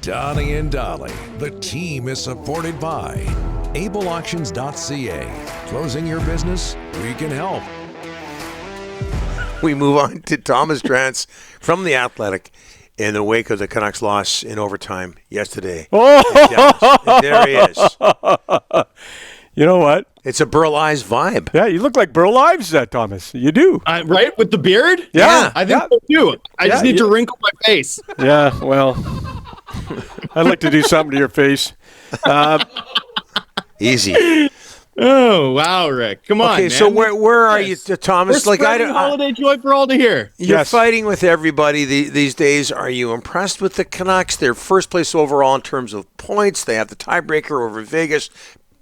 Donnie and Dolly. The team is supported by ableauctions.ca. Closing your business? We can help. We move on to Thomas Drance from The Athletic in the wake of the Canucks loss in overtime yesterday. And there he is. You know what? It's a Burl Ives vibe. Yeah, you look like Burl Ives, Thomas. You do. Right? With the beard? Yeah. I think so too. I just need to wrinkle my face. Yeah, well, I'd like to do something to your face. Easy. Oh, wow, Rick. Come on, Okay, man. so where are you, Thomas? We're spreading holiday joy for all to hear. You're fighting with everybody these days. Are you impressed with the Canucks? They're first place overall in terms of points. They have the tiebreaker over Vegas.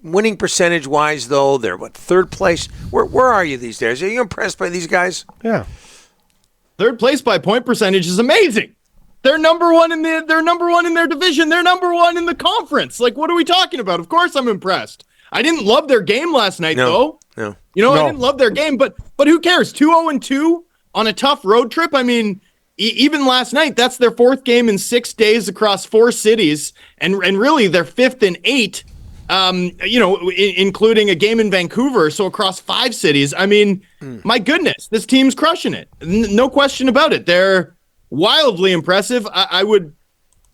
Winning percentage-wise, though, they're, third place? Where are you these days? Are you impressed by these guys? Yeah. Third place by point percentage is amazing. They're number one in their division. They're number one in the conference. Like, what are we talking about? Of course I'm impressed. I didn't love their game last night, though. No. I didn't love their game, but who cares? 2-0-2 on a tough road trip. I mean, even last night, that's their fourth game in 6 days across 4 cities, and really their fifth in 8. Including a game in Vancouver, so across 5 cities. I mean, my goodness, this team's crushing it. No question about it. They're wildly impressive. I would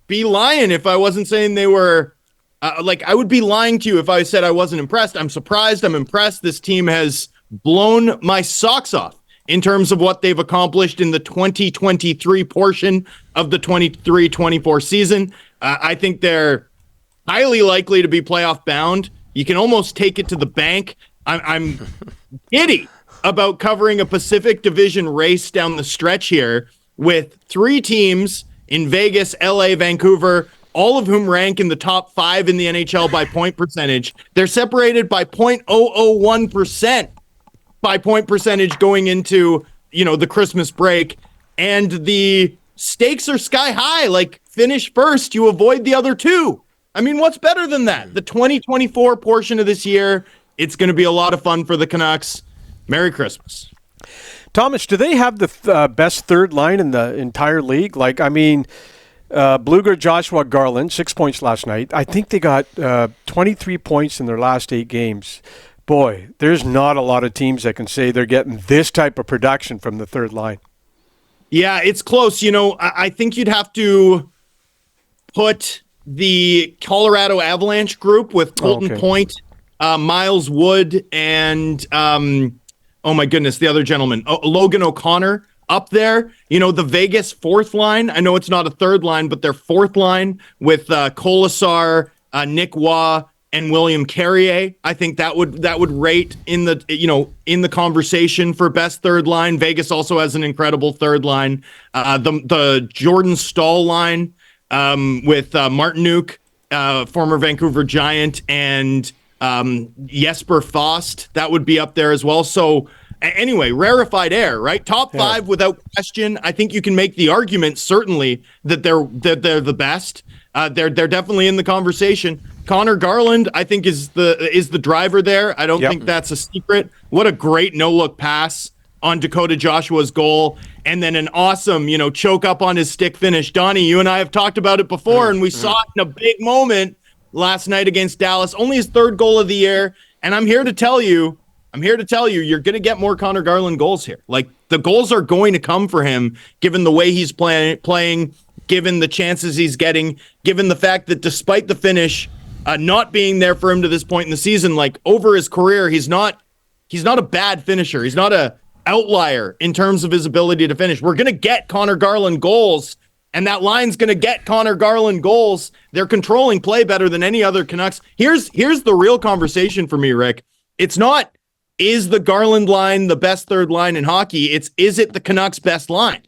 be lying if I wasn't saying they were. I would be lying to you if I said I wasn't impressed. I'm surprised. I'm impressed. This team has blown my socks off in terms of what they've accomplished in the 2023 portion of the 23-24 season. I think they're highly likely to be playoff bound. You can almost take it to the bank. I'm giddy about covering a Pacific Division race down the stretch here with 3 teams in Vegas, LA, Vancouver, all of whom rank in the top 5 in the NHL by point percentage. They're separated by 0.001% by point percentage going into, the Christmas break. And the stakes are sky high. Like, finish first, you avoid the other 2. I mean, what's better than that? The 2024 portion of this year, it's going to be a lot of fun for the Canucks. Merry Christmas. Thomas, do they have the best third line in the entire league? Blueger, Joshua, Garland, 6 points last night. I think they got 23 points in their last 8 games. Boy, there's not a lot of teams that can say they're getting this type of production from the third line. Yeah, it's close. I think you'd have to put the Colorado Avalanche group with Colton Point, Miles Wood, and oh my goodness, the other gentleman, Logan O'Connor up there. The Vegas fourth line. I know it's not a third line, but their fourth line with Kolasar, Nick Waugh, and William Carrier. I think that would rate in the conversation for best third line. Vegas also has an incredible third line. The Jordan Staal line. With Martinuk, former Vancouver Giant, and Jesper Fast, that would be up there as well. So anyway, rarefied air, right? Top 5 without question. I think you can make the argument certainly that they're the best. They're definitely in the conversation. Connor Garland, I think, is the driver there. I don't think that's a secret. What a great no-look pass on Dakota Joshua's goal, and then an awesome, choke up on his stick finish. Donnie, you and I have talked about it before, and we saw it in a big moment last night against Dallas. Only his 3rd goal of the year, and I'm here to tell you, you're going to get more Connor Garland goals here. Like, the goals are going to come for him, given the way he's playing, given the chances he's getting, given the fact that despite the finish not being there for him to this point in the season, like, over his career, he's not a bad finisher. He's not a outlier in terms of his ability to finish. We're going to get Connor Garland goals, and that line's going to get Connor Garland goals. They're controlling play better than any other Canucks. Here's the real conversation for me, Rick. It's not, is the Garland line the best third line in hockey? It's, is it the Canucks' best line?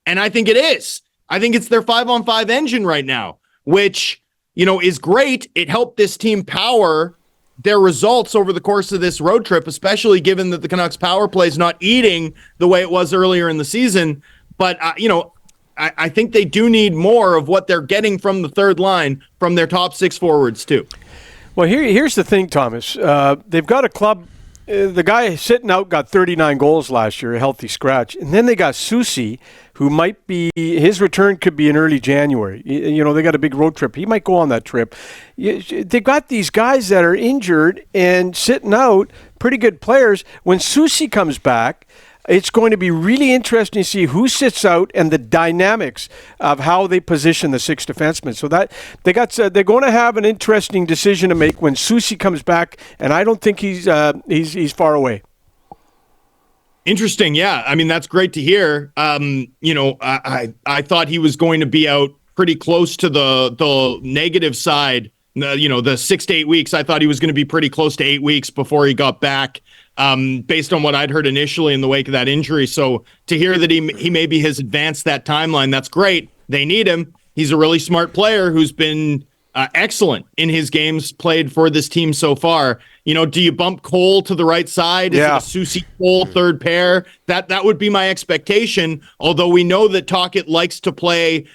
And I think it is. I think it's their 5-on-5 engine right now, which, is great. It helped this team power their results over the course of this road trip, especially given that the Canucks power play is not eating the way it was earlier in the season. But, I think they do need more of what they're getting from the third line from their top 6 forwards, too. Well, here's the thing, Thomas. They've got a club. The guy sitting out got 39 goals last year, a healthy scratch. And then they got Susi, who might be, his return could be in early January. You know, they got a big road trip. He might go on that trip. They've got these guys that are injured and sitting out, pretty good players. When Susie comes back, it's going to be really interesting to see who sits out and the dynamics of how they position the six defensemen. So that they're going to have an interesting decision to make when Susie comes back, and I don't think he's far away. Interesting, yeah. I mean, that's great to hear. You know, I thought he was going to be out pretty close to the negative side. You know, the 6 to 8 weeks. I thought he was going to be pretty close to 8 weeks before he got back. Based on what I'd heard initially in the wake of that injury. So to hear that he maybe has advanced that timeline, that's great. They need him. He's a really smart player who's been excellent in his games played for this team so far. You know, do you bump Cole to the right side? Is it a Susie Cole third pair? That would be my expectation, although we know that Tocchet likes to play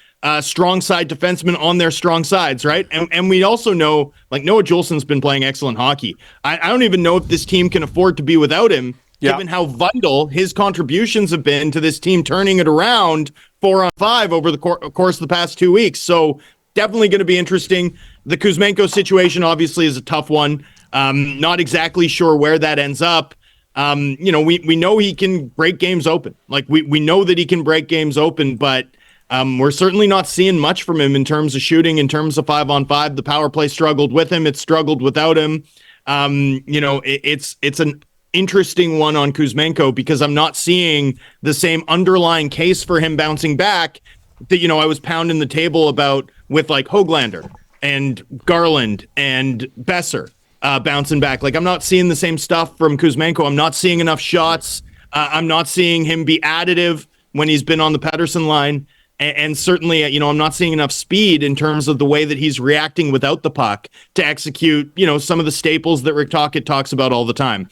strong side defensemen on their strong sides, right? And we also know, like, Noah Juulsen's been playing excellent hockey. I don't even know if this team can afford to be without him, given how vital his contributions have been to this team turning it around 4-on-5 over the course of the past 2 weeks. So definitely going to be interesting. The Kuzmenko situation obviously is a tough one. Not exactly sure where that ends up. You know, we know he can break games open. Like, we know that he can break games open, but we're certainly not seeing much from him in terms of shooting, in terms of 5-on-5. The power play struggled with him. It struggled without him. You know, it's an interesting one on Kuzmenko because I'm not seeing the same underlying case for him bouncing back that, you know, I was pounding the table about with like Höglander and Garland and Besser bouncing back. Like, I'm not seeing the same stuff from Kuzmenko. I'm not seeing enough shots. I'm not seeing him be additive when he's been on the Pettersson line. And certainly, you know, I'm not seeing enough speed in terms of the way that he's reacting without the puck to execute, you know, some of the staples that Rick Tocchet talks about all the time.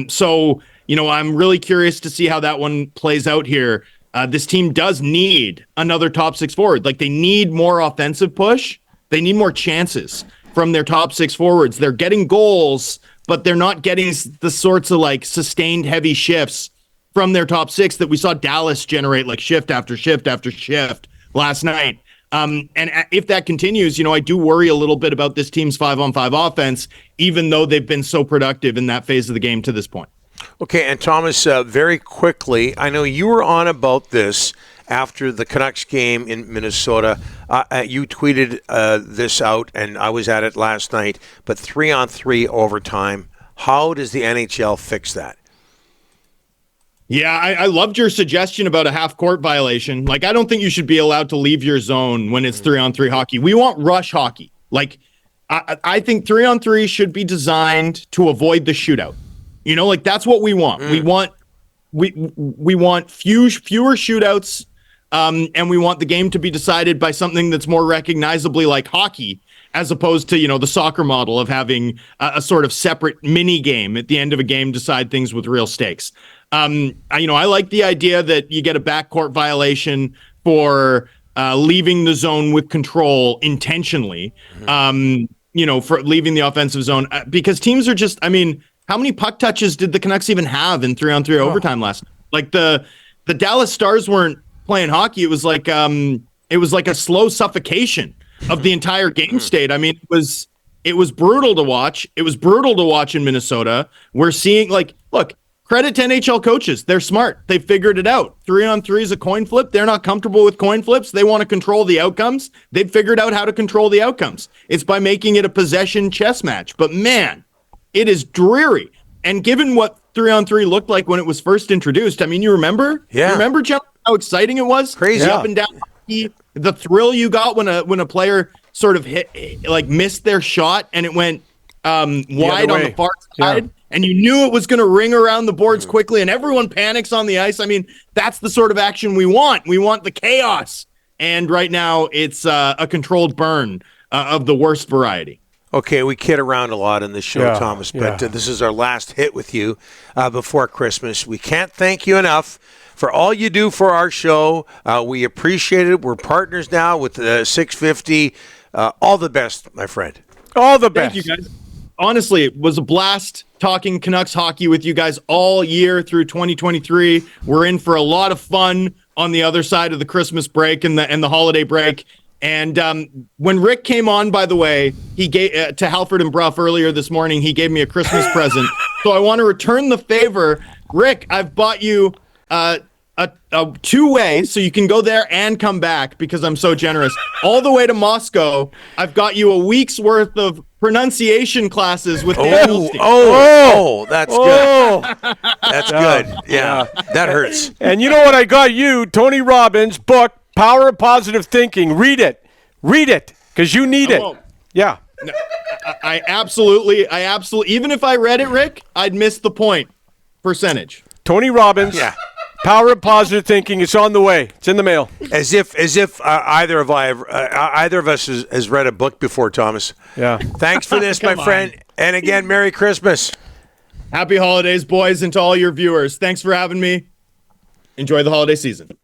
So, you know, I'm really curious to see how that one plays out here. This team does need another top six forward. Like, they need more offensive push. They need more chances from their top six forwards. They're getting goals, but they're not getting the sorts of like sustained heavy shifts from their top six that we saw Dallas generate, like shift after shift after shift last night. And if that continues, you know, I do worry a little bit about this team's 5-on-5 offense, even though they've been so productive in that phase of the game to this point. Okay, and Thomas, very quickly, I know you were on about this after the Canucks game in Minnesota. You tweeted this out, and I was at it last night, but 3-on-3 overtime. How does the NHL fix that? Yeah, I loved your suggestion about a half-court violation. Like, I don't think you should be allowed to leave your zone when it's 3-on-3 hockey. We want rush hockey. Like, I think 3-on-3 should be designed to avoid the shootout. You know, like, that's what we want. We want fewer shootouts, and we want the game to be decided by something that's more recognizably like hockey, as opposed to, you know, the soccer model of having a sort of separate mini game at the end of a game decide things with real stakes. You know, I like the idea that you get a backcourt violation for leaving the zone with control intentionally, you know, for leaving the offensive zone, because teams are just, I mean, how many puck touches did the Canucks even have in 3-on-3 overtime last night? Like, the Dallas Stars weren't playing hockey. It was like a slow suffocation of the entire game state. I mean, it was brutal to watch. It was brutal to watch in Minnesota. We're seeing, like, look, credit to NHL coaches. They're smart. They figured it out. 3-on-3 is a coin flip. They're not comfortable with coin flips. They want to control the outcomes. They've figured out how to control the outcomes. It's by making it a possession chess match. But man, it is dreary. And given what 3-on-3 looked like when it was first introduced, I mean, you remember? Yeah. You remember, Jeff, how exciting it was? Crazy. Up and down hockey, the thrill you got when a player sort of missed their shot and it went wide on the far side. Yeah. And you knew it was going to ring around the boards quickly, and everyone panics on the ice. I mean, that's the sort of action we want. We want the chaos. And right now, it's a controlled burn of the worst variety. Okay, we kid around a lot in this show, Thomas, but this is our last hit with you before Christmas. We can't thank you enough for all you do for our show. We appreciate it. We're partners now with 650. All the best, my friend. All the best. Thank you, guys. Honestly, it was a blast talking Canucks hockey with you guys all year through 2023. We're in for a lot of fun on the other side of the Christmas break and the holiday break. And when Rick came on, by the way, he gave to Halford and Bruff earlier this morning. He gave me a Christmas present, so I want to return the favor. Rick, I've bought you a two-way, so you can go there and come back because I'm so generous. All the way to Moscow, I've got you a week's worth of pronunciation classes with Dan Milstein. That's good. That's good. Yeah, that hurts. And you know what I got you? Tony Robbins' book, Power of Positive Thinking. Read it, because you need it. Yeah. No, I absolutely. Even if I read it, Rick, I'd miss the point percentage. Tony Robbins. Yeah. Power of Positive Thinking. It's on the way. It's in the mail. As if either of us has read a book before, Thomas. Yeah. Thanks for this, my friend. And again, Merry Christmas. Happy holidays, boys, and to all your viewers. Thanks for having me. Enjoy the holiday season.